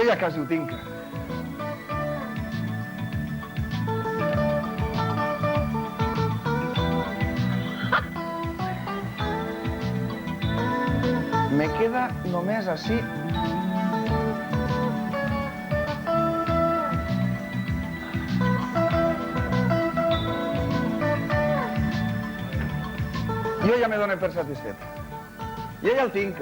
ja quasi ho tinc. Me queda només així. Jo ja me dono per satisfet. Jo ja el tinc.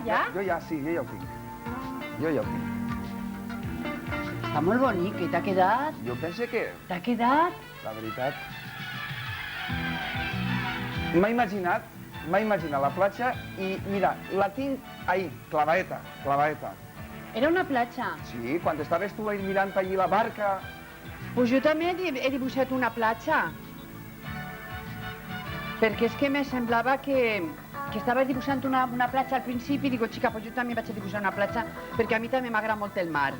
Ja? Jo ja, sí, jo ja ho tinc. Jo ja ho tinc. Està molt bonic, i t'ha quedat? Jo pense que, T'ha quedat? la veritat... M'ha imaginat la platja i, mira, la tinc ahí, clavaeta. Era una platja. Sí, quan estaves tu ahí mirant allí la barca... Pues jo també he dibuixat una platja. Perquè és que me semblava que estaves dibuixant una platja al principi i dic, xica, pues jo també vaig a dibuixar una platja perquè a mi també m'agrada molt el mar.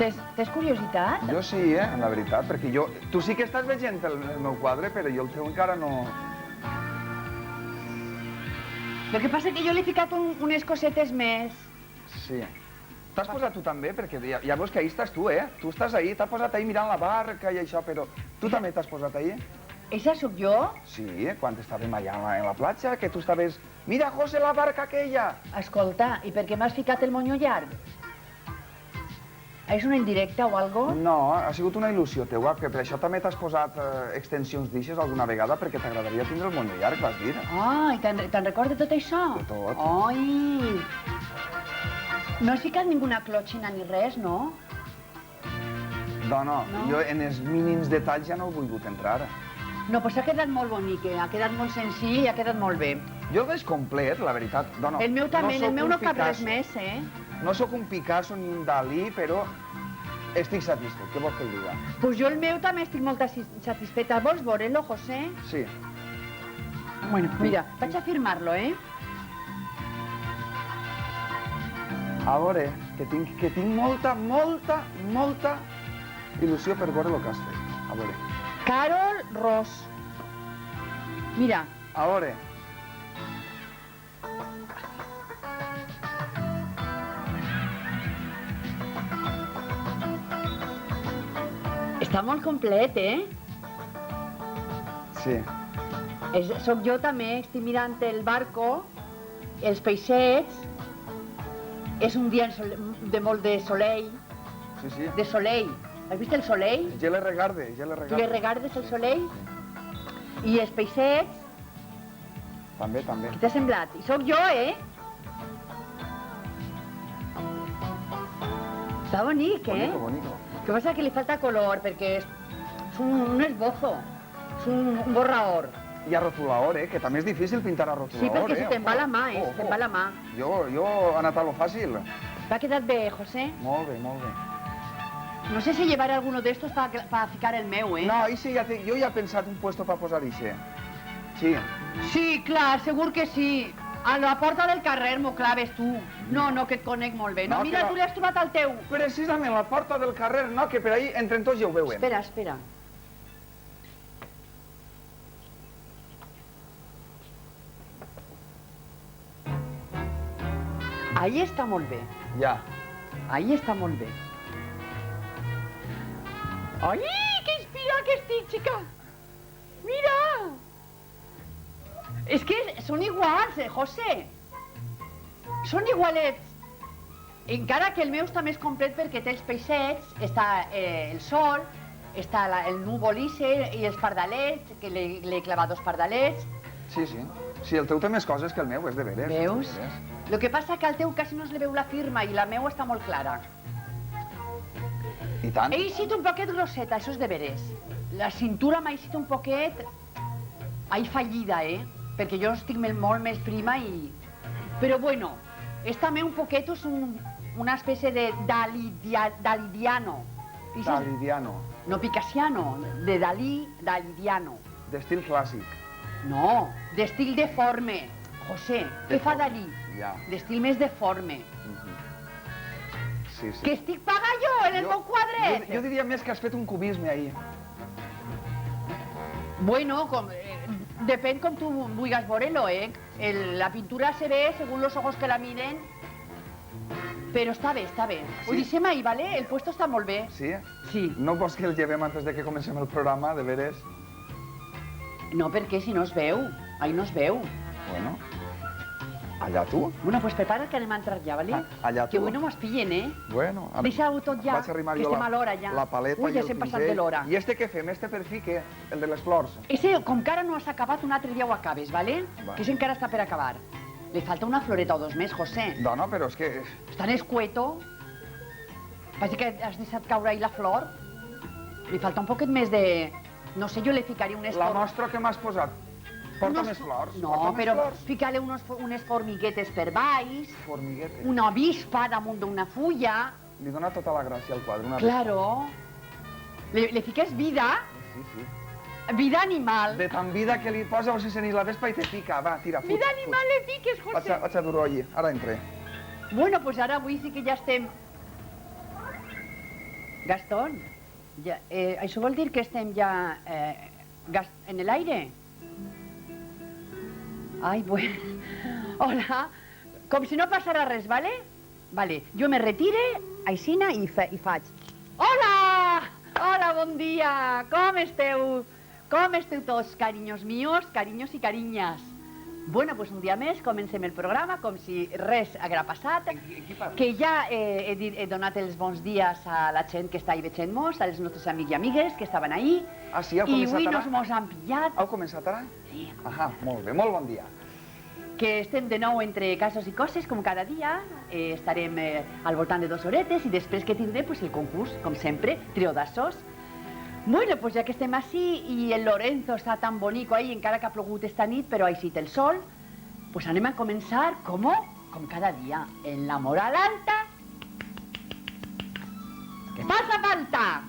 Tens curiositat? Jo sí, la veritat, perquè jo... Tu sí que estàs veient el meu quadre, però jo el teu encara no... El que passa és que jo li he ficat unes cosetes més. Sí. T'has posat tu també? Perquè ja veus que ahí estàs tu, Tu estàs ahí, t'has posat ahí mirant la barca i això, però tu també t'has posat ahí? Eixa sóc jo? Sí, quan estàvem allà en la platja, que tu estaves... Mira, José, la barca aquella! Escolta, i per què m'has ficat el monyo llarg? És una indirecta o algo? No, ha sigut una il·lusió teua, que per això també t'has posat extensions d'ixes alguna vegada, perquè t'agradaria tindre el monyo llarg, vas dir. Ah, i te'n recordes de tot això? De tot. Ai! No has ficat ninguna clotxina ni res, no? No, jo en els mínims detalls ja no he volgut entrar. No, doncs ha quedat molt bonic, ha quedat molt senzill i ha quedat molt bé. Jo el veig complet, la veritat. El meu també, el meu no cap res més, No sóc un Picasso ni un Dalí, però estic satisfet. Què vols que et diga? Doncs jo el meu també estic molt satisfeta. Vols veure-lo, José? Sí. Bueno, mira, vaig a firmar-lo, A veure, que tinc molta il·lusió per veure el que has fet. A veure. Carol Ros. Mira. A veure. Està molt complet, Sí. Soc jo també, estic mirant el barco, els peixets, és un dia de molt de soleil. Sí. De soleil. Has vist el soleil? Jo le regarde. Tu le regardes el soleil? I els peixets? També. Què t'ha semblat? I sóc jo, Està bonic, Bonico. El que passa és que li falta color, perquè és un esbozo, és un borrador. I a rotulador, que també és difícil pintar a rotulador, Sí, perquè se te'n va la mà, se'n va la mà. Jo he anat a lo fàcil. ¿T'ha quedat bé, José? Molt bé. No sé si llevaré alguno de estos para ficar el meu, No, ahí sí, jo ja he pensat un puesto para posar ixe. Sí. Sí, clar, segur que sí. A la porta del carrer m'ho claves tu. No, que et conec molt bé. No, mira, tu l'has trobat al teu. Precisament, la porta del carrer, no, que per ahí entre tots ja ho veuen. Espera. Ahí està molt bé. Ja. Ahí està molt bé. Ai, que inspirat que estic, xica! Mira! És que són iguals, José. Són igualets. Encara que el meu està més complet perquè té els peixets, està el sol, està el núvol i els pardalets, que li he clavat 2 pardalets. Sí. Sí, el teu té més coses que el meu, és de veres. Veus? El que passa que al teu quasi no es li veu la firma i la meua està molt clara. I tant. He eixit un poquet grosseta, això és de veres. La cintura m'ha eixit un poquet... Ai, fallida, perquè jo estic molt més prima i... Però bueno, és també un poquet, és una especie de dalidiano. Dalidiano, No picassiano, de dalidiano. d'estil clàssic. No, d'estil deforme. José, què fa Dalí? Ja. D'estil més deforme. Sí, sí. Que estic paga jo en el meu quadret! Jo diria més que has fet un cubisme ahir. Bueno, depèn com tu vulguis veure-lo, La pintura se ve según los ojos que la miren, però està bé, està bé. Ho deixem ahí, ¿vale? El puesto està molt bé. Sí? Sí. No vols que el llevem antes de que comencem el programa, de veres? No, perquè si no es veu. Ahí no es veu. Bueno, allà tu. Bueno, pues prepara't que anem a entrar ja, ¿vale? Allà tu. Que avui no m'es pillen, Bueno, deixa-ho tot ja, vaig arrimar que jo estem a l'hora ja. la paleta Ui, i ja el s'hem passat pinzell. de l'hora. I este què fem? Este per fi què? El de les flors. Ese, com que ara no has acabat, un altre dia ho acabes, ¿vale? Va. Que ese encara està per acabar. Le falta una floreta o dos més, José. Dona, però és que... Està en escueto. Passa que has deixat caure ahí la flor. Li falta un poquet més de... No sé, jo le ficaria un La mostra que m'has posat. Porta més flors. No, porta més però flors. fica-li unes formiguetes per baix, Formiguete. una avispa damunt d'una fulla. Li dona tota la gràcia al quadre. Una Claro. Le fiques vida, Sí, sí. vida animal. De tan vida que li posa, o si se n'hi la vespa i te pica. Va, tira, fut. Vida animal le fiques, Vaig José. a dur-ho allí. Ara entré. Bueno, pues ara avui sí que ja estem... Gastón, això vol dir que estem ja en l'aire? Ai, bueno... Hola, com si no passara res, ¿vale? Vale, jo me retire, aixina i faig. Hola! Hola, bon dia! Com esteu? Com esteu tots, carinyos mios, carinyos i carinyes? Bueno, pues un dia més comencem el programa com si res haguera passat, que ja he donat els bons dies a la gent que està ahí veient-nos, als nostres amics i amigues que estaven ahí, Ah, sí? Heu i començat avui ara? mos han pillat, Heu començat ara? sí, Ahà, molt bé, molt bon dia. que estem de nou entre casos i coses, com cada dia, estarem al voltant de 2 horetes i després que tindrem pues, el concurs, com sempre, trio d'assos. Bueno, pues ja que estem així i el Lorenzo està tan bonico ahí, encara que ha plogut esta nit, però ha eixit el sol, pues anem a començar, com cada dia, en la moral alta. ¿Qué pasa, falta?